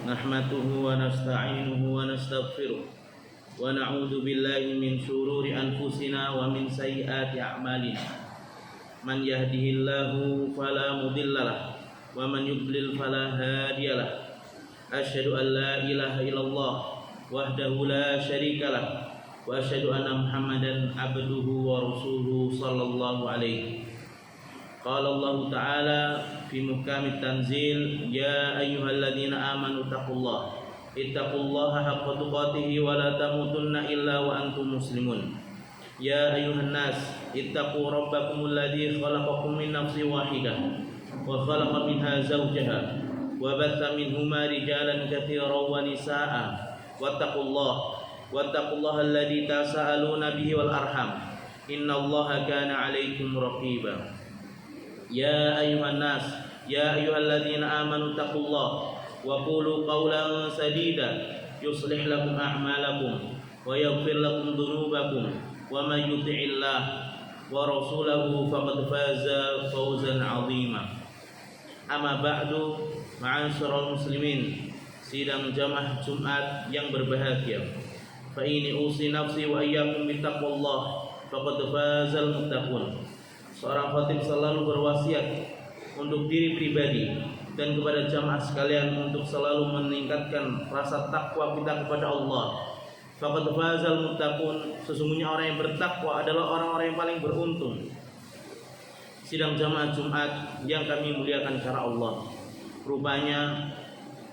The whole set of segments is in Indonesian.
nahmaduhu wa nasta'inuhu wa nastaghfiruh wa na'udzu billahi min shururi anfusina wa min sayyiati a'malina. Man yahdihillahu fala mudhillalah wa man yudlil fala hadiyalah. Asyhadu an la ilaha illallah wahdahu la syarikalah wa asyhadu anna Muhammadan abduhu wa rasuluhu sallallahu alaihi. Qala Allah Ta'ala fi muhkamit tanzil, ya ayyuhalladzina amanu ittaqullaha haqqa tuqatih wa la tamutunna illa wa antum muslimun. Ya ayyuhan nas ittaqu rabbakumul ladzi khalaqakum min nafsin wahidah wa khalaqa minha zawjaha wa batha minhuma rijalan katsiran wa nisaa'a wattaqullaha alladzi tasaaluna bihi wal arham innallaha kana 'alaikum raqiba. Ya ayyuhan nas ya ayyuhalladzina amanu taqullaha wa qulu qawlan sadida yuslih lakum a'malakum wa yaghfir lakum dhunubakum wa may yuti'illah wa rasulahu faqad faza fawzan 'azima. Amma ba'du, ma'asyiral muslimin, sidang jamaah Jumat yang berbahagia. Fa inni usi nafsi wa iyyakum bittaqwallah faqad fazal muttaqun. Seorang khatib selalu berwasiat untuk diri pribadi dan kepada jamaah sekalian untuk selalu meningkatkan rasa takwa kita kepada Allah. Faqad fazal muttaqun, sesungguhnya orang yang bertakwa adalah orang-orang yang paling beruntung. Sidang jamaah Jumat yang kami muliakan karena Allah, rupanya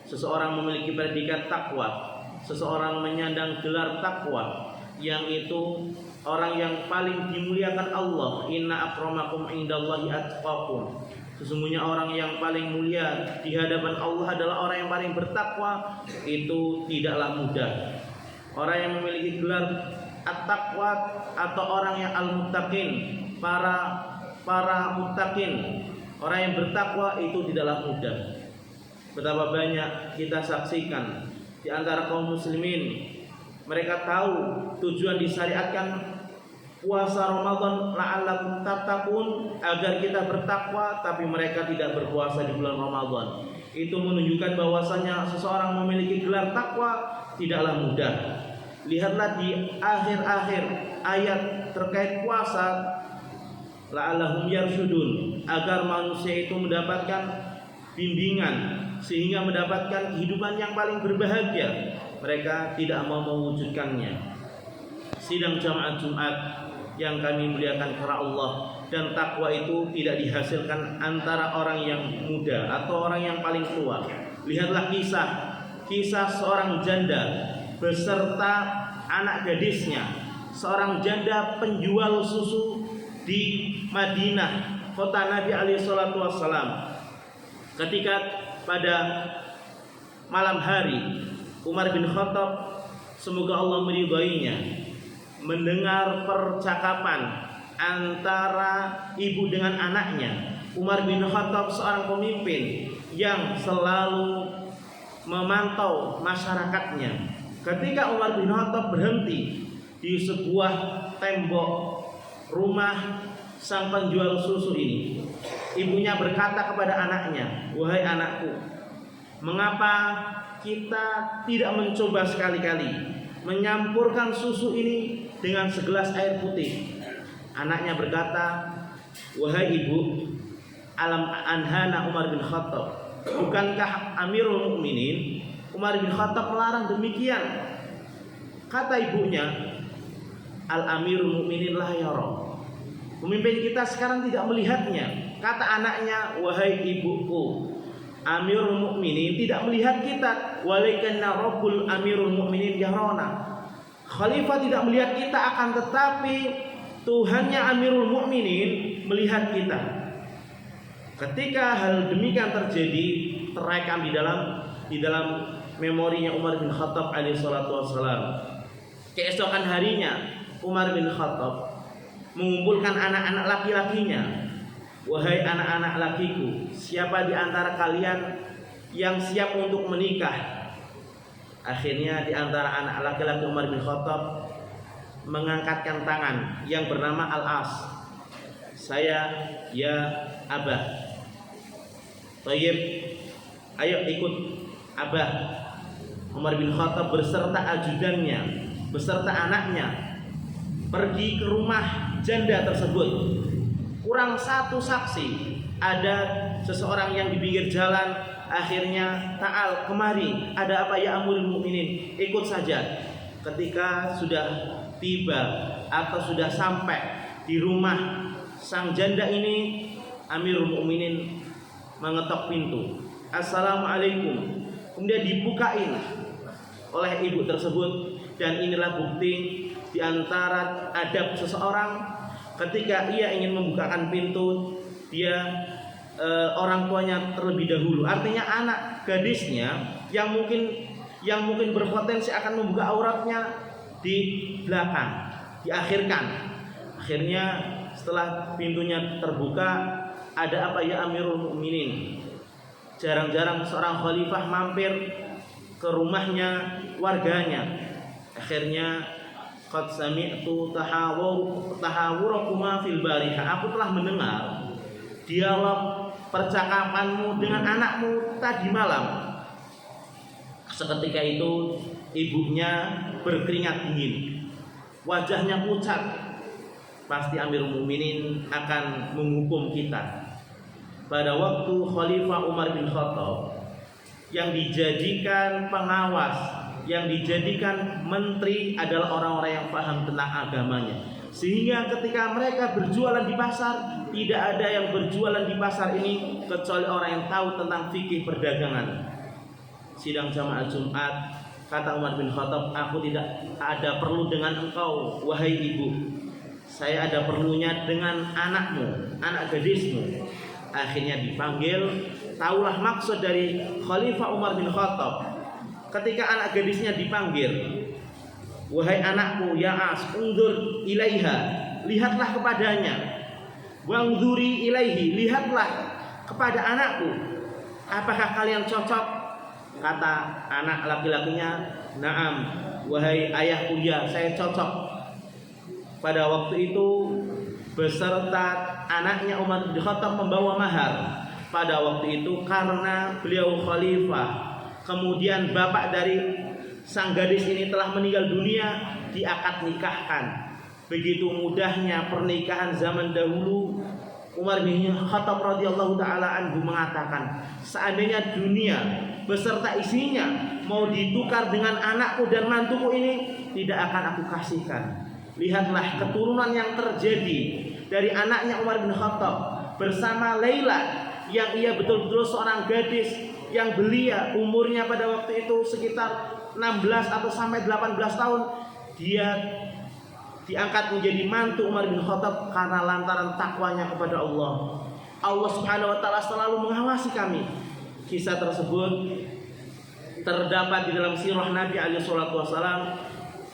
seseorang memiliki predikat takwa, seseorang menyandang gelar takwa, yang itu orang yang paling dimuliakan Allah. Inna akramakum indallahi atqakum, sesungguhnya orang yang paling mulia di hadapan Allah adalah orang yang paling bertakwa. Itu tidaklah mudah. Orang yang memiliki gelar at-taqwa atau orang yang al-muttaqin, para muttaqin, orang yang bertakwa itu tidaklah mudah. Betapa banyak kita saksikan di antara kaum muslimin, mereka tahu tujuan disyariatkan puasa Ramadan la'allakum tattaqun, agar kita bertakwa, tapi mereka tidak berpuasa di bulan Ramadan. Itu menunjukkan bahwasanya seseorang memiliki gelar takwa tidaklah mudah. Lihatlah di akhir-akhir ayat terkait puasa, la'allahum yarshudun, agar manusia itu mendapatkan bimbingan sehingga mendapatkan kehidupan yang paling berbahagia. Mereka tidak mau mewujudkannya. Sidang jamaah Jumat yang kami muliakan karena Allah, dan takwa itu tidak dihasilkan antara orang yang muda atau orang yang paling tua. Lihatlah kisah seorang janda beserta anak gadisnya, seorang janda penjual susu di Madinah, kota Nabi alaihi salatu wassalam. Ketika pada malam hari, Umar bin Khattab, semoga Allah meridhoinya, mendengar percakapan antara ibu dengan anaknya. Umar bin Khattab seorang pemimpin yang selalu memantau masyarakatnya. Ketika Umar bin Khattab berhenti di sebuah tembok rumah sang penjual susu ini, ibunya berkata kepada anaknya, wahai anakku, mengapa kita tidak mencoba sekali-kali menyampurkan susu ini dengan segelas air putih? Anaknya berkata, wahai ibu, alam anhana Umar bin Khattab, bukankah Amirul Mukminin Umar bin Khattab melarang demikian? Kata ibunya, al Amirul Mukminin la yara, pemimpin kita sekarang tidak melihatnya. Kata anaknya, wahai ibuku, Amirul Mukminin tidak melihat kita. Walakinna Rabbul Amirul Mukminin yarona, khalifah tidak melihat kita, akan tetapi Tuhannya Amirul Mukminin melihat kita. Ketika hal demikian terjadi, terekam di dalam memorinya Umar bin Khattab alaihi salatu wassalam. Keesokan harinya Umar bin Khattab mengumpulkan anak-anak laki-lakinya. Wahai anak-anak lakiku, siapa di antara kalian yang siap untuk menikah? Akhirnya di antara anak laki-laki Umar bin Khattab mengangkatkan tangan yang bernama Al-As. Saya, ya Abah. Tayyib, ayo ikut Abah Umar bin Khattab beserta ajudannya, beserta anaknya pergi ke rumah janda tersebut. Kurang satu saksi, ada seseorang yang di pinggir jalan. Akhirnya, ta'al, kemari, ada apa ya Amirul Mukminin, ikut saja. Ketika sudah tiba atau sudah sampai di rumah sang janda ini, Amirul Mukminin mengetok pintu. Assalamualaikum. Kemudian dibukain oleh ibu tersebut. Dan inilah bukti di antara adab seseorang ketika ia ingin membukakan pintu, dia orang tuanya terlebih dahulu. Artinya anak gadisnya yang mungkin berpotensi akan membuka auratnya di belakang, diakhirkan. Akhirnya setelah pintunya terbuka, ada apa ya Amirul Mukminin? Jarang-jarang seorang khalifah mampir ke rumahnya warganya. Akhirnya, qad sami'tu tahawurakuma fil bariha. Aku telah mendengar dialog percakapanmu dengan anakmu tadi malam. Seketika itu ibunya berkeringat dingin, wajahnya pucat. Pasti Amirul Mukminin akan menghukum kita. Pada waktu Khalifah Umar bin Khattab yang dijadikan pengawas, yang dijadikan menteri adalah orang-orang yang paham tentang agamanya. Sehingga ketika mereka berjualan di pasar, tidak ada yang berjualan di pasar ini kecuali orang yang tahu tentang fikih perdagangan. Sidang jamaah Jumat, kata Umar bin Khattab, aku tidak ada perlu dengan engkau, wahai ibu. Saya ada perlunya dengan anakmu, anak gadismu. Akhirnya dipanggil. Taulah maksud dari Khalifah Umar bin Khattab. Ketika anak gadisnya dipanggil, wahai anakku ya As, undur ilaiha, lihatlah kepadanya. Wangduri ilaihi, lihatlah kepada anakku. Apakah kalian cocok? Kata anak laki-lakinya, na'am, wahai ayahku, ya saya cocok. Pada waktu itu beserta anaknya Umar bin Khattab membawa mahar. Pada waktu itu karena beliau khalifah, kemudian bapak dari sang gadis ini telah meninggal dunia, diakad nikahkan. Begitu mudahnya pernikahan zaman dahulu. Umar bin Khattab radhiyallahu taala anhu mengatakan, seandainya dunia beserta isinya mau ditukar dengan anakku dan mantuku ini, tidak akan aku kasihkan. Lihatlah keturunan yang terjadi dari anaknya Umar bin Khattab bersama Laila, yang ia betul-betul seorang gadis yang belia, umurnya pada waktu itu sekitar 16 atau sampai 18 tahun. Dia diangkat menjadi mantu Umar bin Khattab karena lantaran takwanya kepada Allah. Allah Subhanahu wa taala selalu mengawasi kami. Kisah tersebut terdapat di dalam sirah Nabi alaihi salatu wasallam,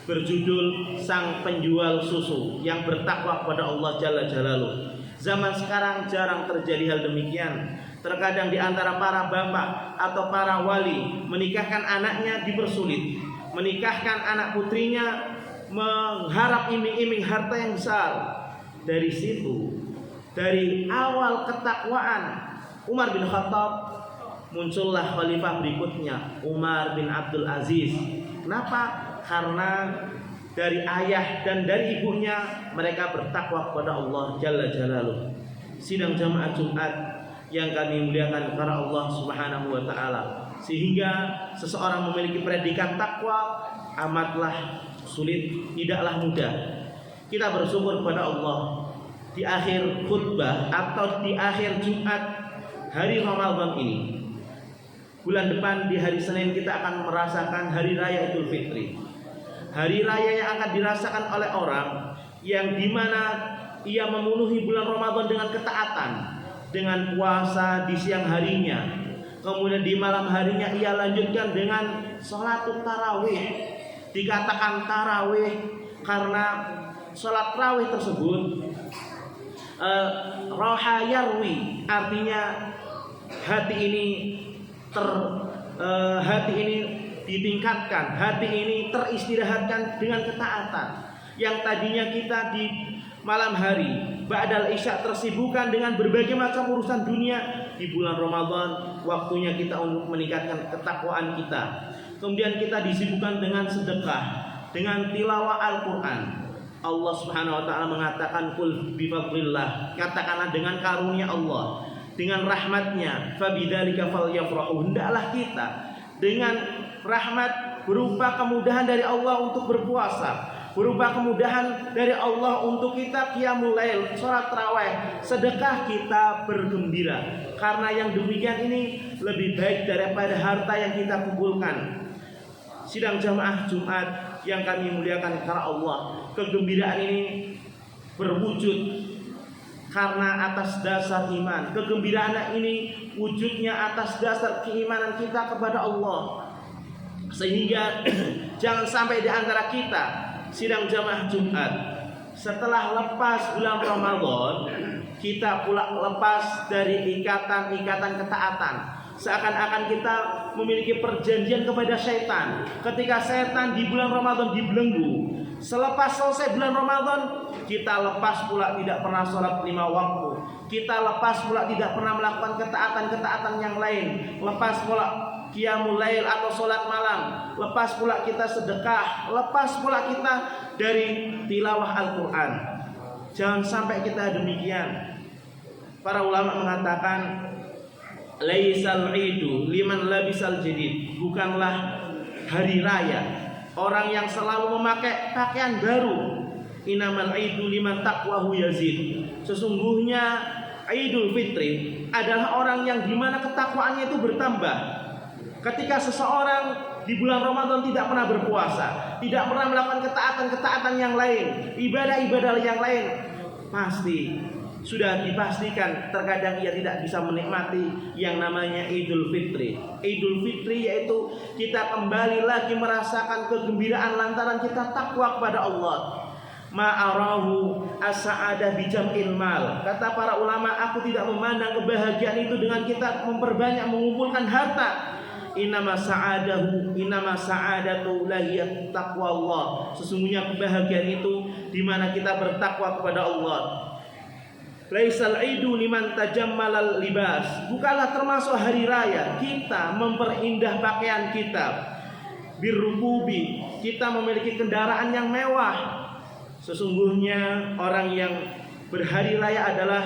berjudul Sang Penjual Susu yang bertakwa kepada Allah Jalla Jalaluh. Zaman sekarang jarang terjadi hal demikian. Terkadang di antara para bapak atau para wali menikahkan anaknya dipersulit, menikahkan anak putrinya mengharap iming-iming harta yang besar. Dari situ, dari awal ketakwaan Umar bin Khattab, muncullah khalifah berikutnya, Umar bin Abdul Aziz. Kenapa? Karena dari ayah dan dari ibunya mereka bertakwa kepada Allah Jalla Jalaluh. Sidang jamaah Jumat yang kami muliakan karena Allah Subhanahu wa taala, sehingga seseorang memiliki predikat takwa amatlah sulit, tidaklah mudah. Kita bersyukur kepada Allah di akhir khutbah atau di akhir Jumat hari Ramadan ini. Bulan depan di hari Senin kita akan merasakan hari raya Idul Fitri. Hari raya yang akan dirasakan oleh orang yang dimana ia memenuhi bulan Ramadan dengan ketaatan, dengan puasa di siang harinya, kemudian di malam harinya ia lanjutkan dengan sholatul tarawih. Dikatakan tarawih karena sholat tarawih tersebut roha yarwi, artinya hati ini ditingkatkan, hati ini teristirahatkan dengan ketaatan. Yang tadinya kita di malam hari ba'dal isya tersibukkan dengan berbagai macam urusan dunia, di di bulan Ramadan waktunya kita untuk meningkatkan ketakwaan kita. Kemudian kita disibukkan dengan sedekah, dengan tilawah Al-Quran. Allah Subhanahu wa taala mengatakan qul bi fadlillah, katakanlah dengan karunia Allah, dengan rahmatnya, fabidzalika falyafrahu, hendaklah kita dengan rahmat berupa kemudahan dari Allah untuk berpuasa, berupa kemudahan dari Allah untuk kita qiyamul lail, salat tarawih, sedekah, kita bergembira. Karena yang demikian ini lebih baik daripada harta yang kita kumpulkan. Sidang jamaah Jumat yang kami muliakan karena Allah, kegembiraan ini berwujud karena atas dasar iman. Kegembiraan ini wujudnya atas dasar keimanan kita kepada Allah. Sehingga jangan sampai di antara kita, sidang jamaah Jumat, setelah lepas bulan Ramadan, kita pula lepas dari ikatan-ikatan ketaatan. Seakan-akan kita memiliki perjanjian kepada setan. Ketika setan di bulan Ramadan dibelenggu, selepas selesai bulan Ramadan, kita lepas pula tidak pernah sholat 5 waktu. Kita lepas pula tidak pernah melakukan ketaatan-ketaatan yang lain. Lepas pula qiyamul lail atau sholat malam. Lepas pula kita sedekah. Lepas pula kita dari tilawah Al-Quran. Jangan sampai kita demikian. Para ulama mengatakan, laisal idu liman labisal jadid, bukanlah hari raya orang yang selalu memakai pakaian baru. Innamal idu liman taqwahu yazid, sesungguhnya Idul Fitri adalah orang yang dimana ketakwaannya itu bertambah. Ketika seseorang di bulan Ramadan tidak pernah berpuasa, tidak pernah melakukan ketaatan-ketaatan yang lain, ibadah-ibadah yang lain, pasti sudah dipastikan terkadang ia tidak bisa menikmati yang namanya Idul Fitri. Idul Fitri yaitu kita kembali lagi merasakan kegembiraan lantaran kita takwa kepada Allah. Ma'arahu as-sa'adah bijam'il mal. Kata para ulama, aku tidak memandang kebahagiaan itu dengan kita memperbanyak mengumpulkan harta. Innama sa'adatu lahiyat taqwa Allah. Sesungguhnya kebahagiaan itu di mana kita bertakwa kepada Allah. Laisal idu liman tajammalal libas, bukanlah termasuk hari raya kita memperindah pakaian kita. Birrukubi, kita memiliki kendaraan yang mewah. Sesungguhnya orang yang berhari raya adalah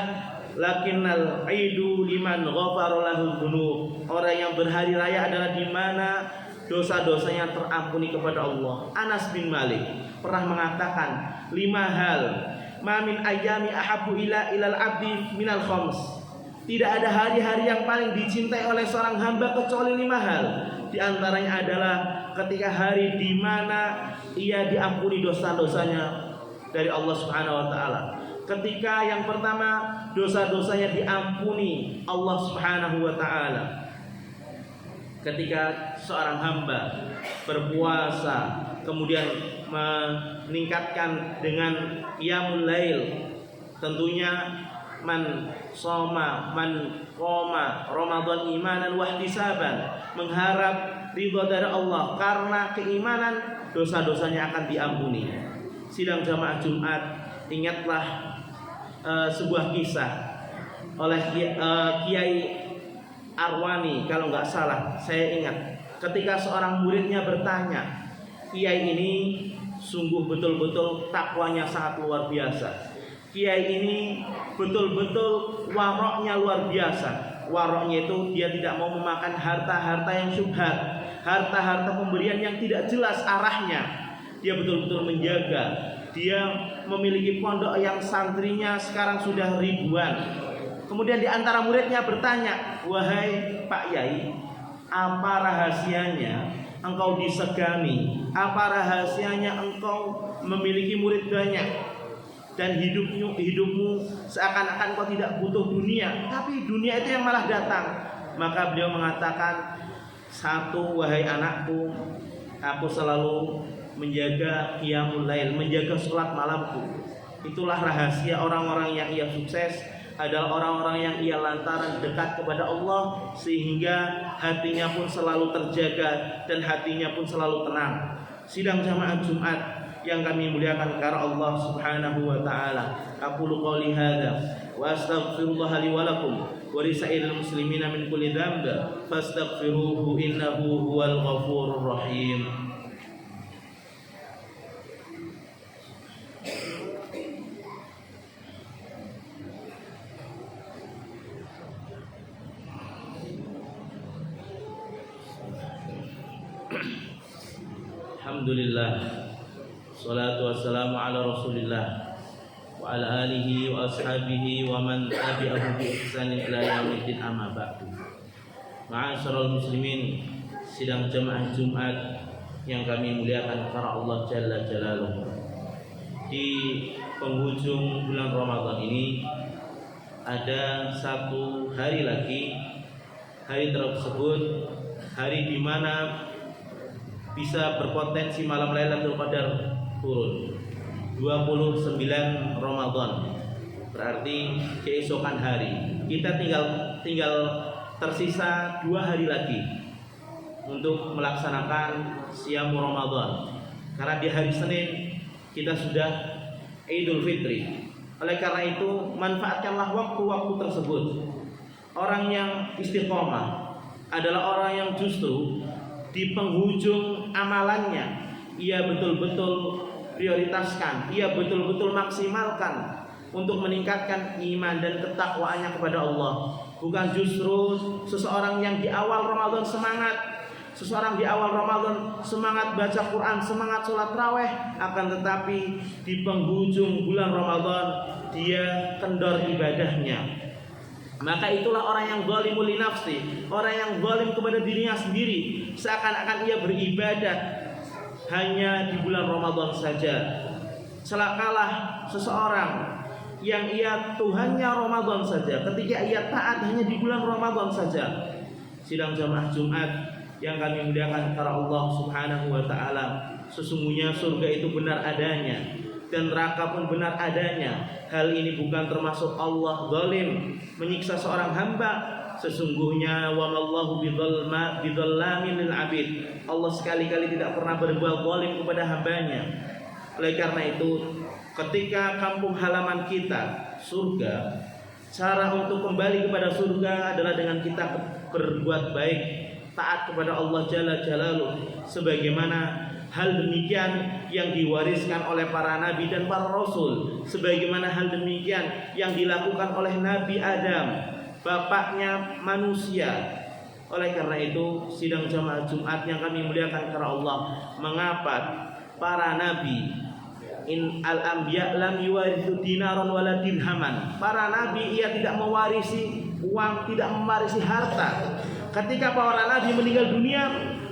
lakinnal idu liman ghafara lahul dzunub. Orang yang berhari raya adalah di mana dosa-dosanya terampuni kepada Allah. Anas bin Malik pernah mengatakan 5 hal, ma min ayyami ahabbu ilal abdi minal khams. Tidak ada hari-hari yang paling dicintai oleh seorang hamba kecuali 5 hal. Di antaranya adalah ketika hari di mana ia diampuni dosa-dosanya dari Allah Subhanahu wa taala. Ketika yang pertama dosa-dosanya diampuni Allah Subhanahu wa taala. Ketika seorang hamba berpuasa kemudian meningkatkan dengan qiyamul lail, tentunya man shoma man qoma Ramadan imanan wa ihtisaban, mengharap ridha dari Allah karena keimanan, dosa-dosanya akan diampuni. Sidang jamaah Jumat, ingatlah sebuah kisah oleh Kiai Arwani, kalau nggak salah saya ingat, ketika seorang muridnya bertanya, Kiai ini sungguh betul-betul takwanya sangat luar biasa. Kiai ini betul-betul waroknya luar biasa. Waroknya itu dia tidak mau memakan harta-harta yang syubhat, harta-harta pemberian yang tidak jelas arahnya. Dia betul-betul menjaga. Dia memiliki pondok yang santrinya sekarang sudah ribuan. Kemudian di antara muridnya bertanya, wahai Pak Yai, apa rahasianya engkau disegani? Apa rahasianya engkau memiliki murid banyak dan hidupmu seakan-akan engkau tidak butuh dunia, tapi dunia itu yang malah datang? Maka beliau mengatakan, 1, wahai anakku, aku selalu menjaga qiyamul lail, menjaga sholat malamku. Itulah rahasia orang-orang yang ia sukses, adalah orang-orang yang ia lantaran dekat kepada Allah, sehingga hatinya pun selalu terjaga dan hatinya pun selalu tenang. Sidang jamaah Jumat yang kami muliakan karena Allah Subhanahu wa taala, aqulu qouli hadza wa astaghfirullah li wa lakum wa lisa'iril muslimina min kulli dhanb fastaghfiruhu innahu huwal ghafurur rahim. Alhamdulillah, salatu wassalamu ala rasulillah wa ala alihi wa ashabihi wa man tabi'ahu bi ihsanin ila yaumiddin, amma ba'du. Ma'asyiral muslimin, sidang jamaah Jumat yang kami muliakan karena Allah Jalla Jalaluhu. Di penghujung bulan Ramadan ini ada satu hari lagi. Hari tersebut hari di mana bisa berpotensi malam Lailatul Qadar turun 29 Ramadan, berarti keesokan hari. Kita tinggal tersisa 2 hari lagi untuk melaksanakan Siyam Ramadan, karena di hari Senin kita sudah Idul Fitri. Oleh karena itu, manfaatkanlah waktu-waktu tersebut. Orang yang istiqomah adalah orang yang justru di penghujung amalannya ia betul-betul prioritaskan, ia betul-betul maksimalkan untuk meningkatkan iman dan ketakwaannya kepada Allah. Bukan justru seseorang yang di awal Ramadan semangat baca Quran, semangat sholat raweh, akan tetapi di penghujung bulan Ramadan dia kendor ibadahnya. Maka itulah orang yang zalimul li nafsi, orang yang zalim kepada dirinya sendiri, seakan-akan ia beribadah hanya di bulan Ramadan saja. Celakalah seseorang yang ia Tuhannya Ramadan saja, ketika ia taat hanya di bulan Ramadan saja. Sidang jamaah Jumat yang kami muliakan karena Allah Subhanahu wa taala, sesungguhnya surga itu benar adanya dan neraka pun benar adanya. Hal ini bukan termasuk Allah zalim menyiksa seorang hamba. Sesungguhnya wa mallahu bidzallamin lil abid. Allah sekali-kali tidak pernah berbuat zalim kepada hambanya. Oleh karena itu, ketika kampung halaman kita surga, cara untuk kembali kepada surga adalah dengan kita berbuat baik, taat kepada Allah Jalla Jalaluhu, sebagaimana hal demikian yang diwariskan oleh para nabi dan para rasul, sebagaimana hal demikian yang dilakukan oleh Nabi Adam, bapaknya manusia. Oleh karena itu, sidang jamaah Jumat yang kami muliakan karena Allah, mengapa para nabi al-anbiya lam yuwarithu dinaran wala dirhaman? Para nabi ia tidak mewarisi uang, tidak mewarisi harta. Ketika para nabi meninggal dunia,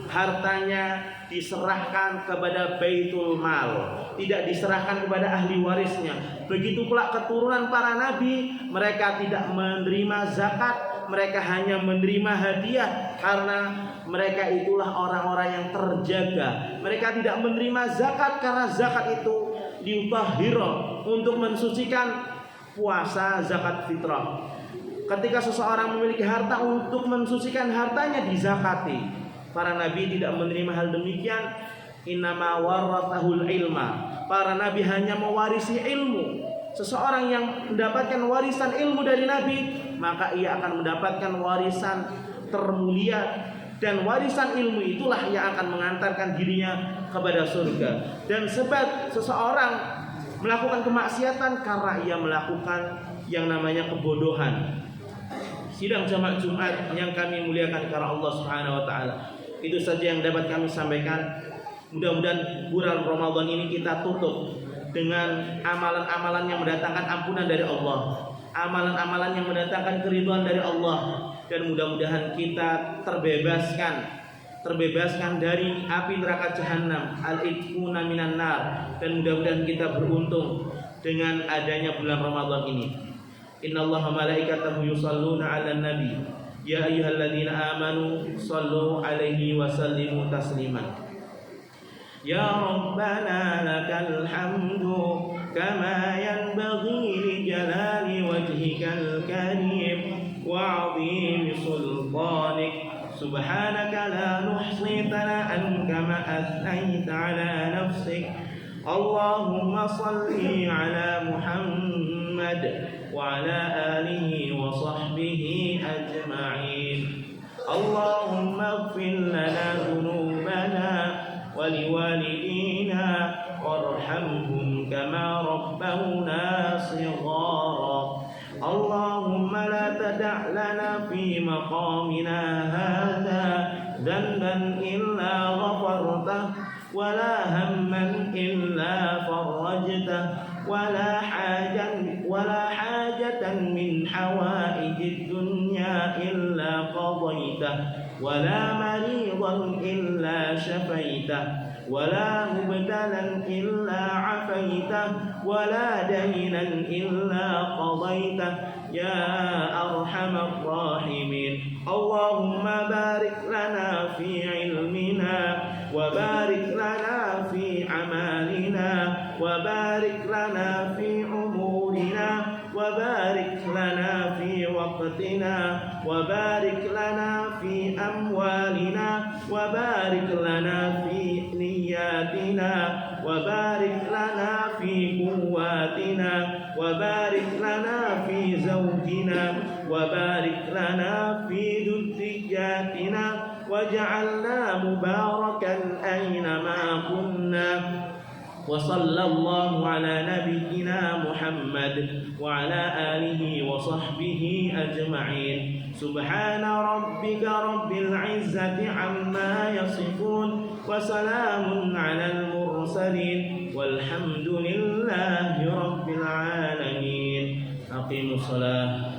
hartanya diserahkan kepada Baitul Mal, tidak diserahkan kepada ahli warisnya. Begitu pula keturunan para nabi, mereka tidak menerima zakat, mereka hanya menerima hadiah, karena mereka itulah orang-orang yang terjaga. Mereka tidak menerima zakat karena zakat itu diutahhiro, untuk mensucikan puasa zakat fitrah. Ketika seseorang memiliki harta, untuk mensucikan hartanya dizakati. Para nabi tidak menerima hal demikian. Innama warathahul ilma. Para nabi hanya mewarisi ilmu. Seseorang yang mendapatkan warisan ilmu dari nabi, maka ia akan mendapatkan warisan termulia, dan warisan ilmu itulah yang akan mengantarkan dirinya kepada surga. Dan sebab seseorang melakukan kemaksiatan karena ia melakukan yang namanya kebodohan. Sidang jamaah Jumat yang kami muliakan karena Allah Subhanahu wa taala, itu saja yang dapat kami sampaikan. Mudah-mudahan bulan Ramadan ini kita tutup dengan amalan-amalan yang mendatangkan ampunan dari Allah, amalan-amalan yang mendatangkan keridhaan dari Allah, dan mudah-mudahan kita terbebaskan dari api neraka jahanam, al-itquna minan nar, dan mudah-mudahan kita beruntung dengan adanya bulan Ramadan ini. Innallaha malaikatahu yusholluna 'alan nabi ya ayyuhalladzina amanu shallu 'alaihi wa sallimu taslima. Ya Rabbana lakal hamdu kama yanbaghi li jalali wajhikal karim wa 'azimi sultanik. Subhanaka la nuhsi thana'an kama athnaita 'ala nafsik. Allahumma salli 'ala Muhammad محمد وعلى آله وصحبه أجمعين. اللهم اغفر لنا ذنوبنا ولوالدينا وارحمهم كما ربونا صغارا. اللهم لا تدع لنا في مقامنا هذا ذنبا إلا غفرته ولا هما إلا فرجته ولا حاجة من حوائج الدنيا إلا قضيته ولا مريضا إلا شفيته ولا مبتلا إلا عفيته ولا دينا إلا قضيته يا أرحم الراحمين. اللهم بارك لنا في علمنا وبارك لنا في أعمالنا وبارك لنا في أمورنا وبارك لنا في وقتنا وبارك لنا في أموالنا وبارك لنا في نياتنا وبارك لنا في قواتنا وبارك لنا في زوجنا وبارك لنا في ذرياتنا واجعلنا مباركا أينما كنا. وصلى الله على نبينا محمد وعلى آله وصحبه أجمعين. سبحان ربك رب العزة عما يصفون وسلام على المرسلين والحمد لله رب العالمين. أقيموا الصلاة.